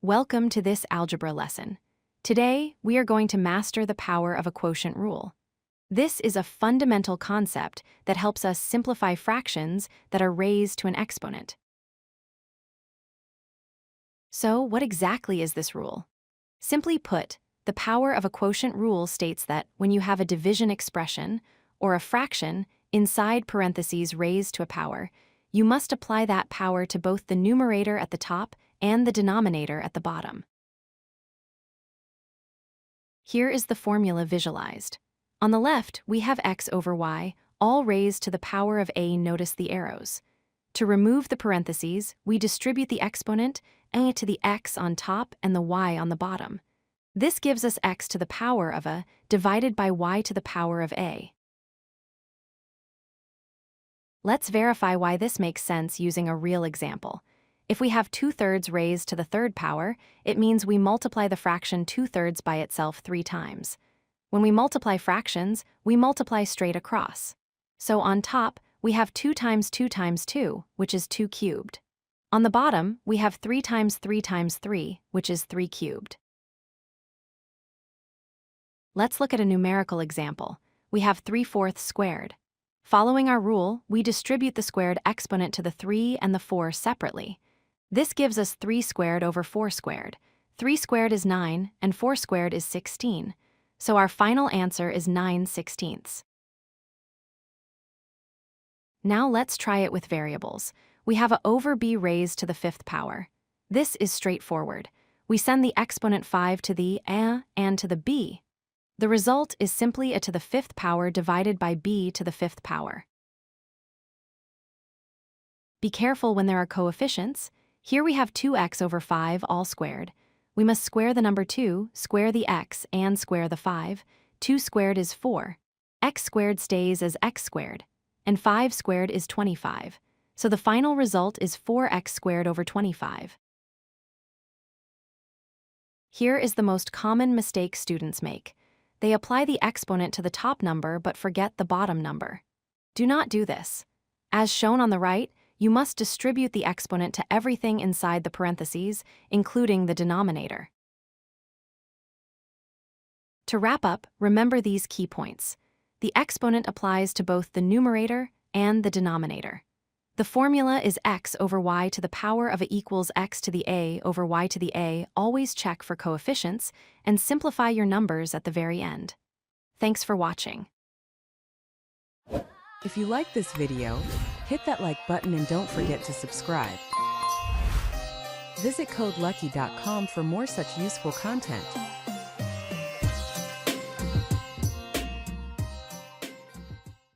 Welcome to this algebra lesson. Today, we are going to master the power of a quotient rule. This is a fundamental concept that helps us simplify fractions that are raised to an exponent. So, what exactly is this rule? Simply put, the power of a quotient rule states that when you have a division expression, or a fraction, inside parentheses raised to a power, you must apply that power to both the numerator at the top and the denominator at the bottom. Here is the formula visualized. On the left, we have x over y, all raised to the power of a. Notice the arrows. To remove the parentheses, we distribute the exponent a to the x on top and the y on the bottom. This gives us x to the power of a divided by y to the power of a. Let's verify why this makes sense using a real example. If we have 2/3 raised to the third power, it means we multiply the fraction 2/3 by itself 3 times. When we multiply fractions, we multiply straight across. So on top, we have 2 times 2 times 2, which is 2 cubed. On the bottom, we have 3 times 3 times 3, which is 3 cubed. Let's look at a numerical example. We have 3/4 squared. Following our rule, we distribute the squared exponent to the 3 and the 4 separately. This gives us 3 squared over 4 squared. 3 squared is 9, and 4 squared is 16. So our final answer is 9/16. Now let's try it with variables. We have a over b raised to the 5th power. This is straightforward. We send the exponent 5 to the a and to the b. The result is simply a to the 5th power divided by b to the 5th power. Be careful when there are coefficients. Here we have 2x over 5 all squared. We must square the number 2, square the x, and square the 5. 2 squared is 4. X squared stays as x squared. And 5 squared is 25. So the final result is 4x squared over 25. Here is the most common mistake students make. They apply the exponent to the top number but forget the bottom number. Do not do this. As shown on the right, you must distribute the exponent to everything inside the parentheses, including the denominator. To wrap up, remember these key points. The exponent applies to both the numerator and the denominator. The formula is x over y to the power of a equals x to the a over y to the a. Always check for coefficients and simplify your numbers at the very end. Thanks for watching. If you like this video, hit that like button and don't forget to subscribe. Visit codelucky.com for more such useful content.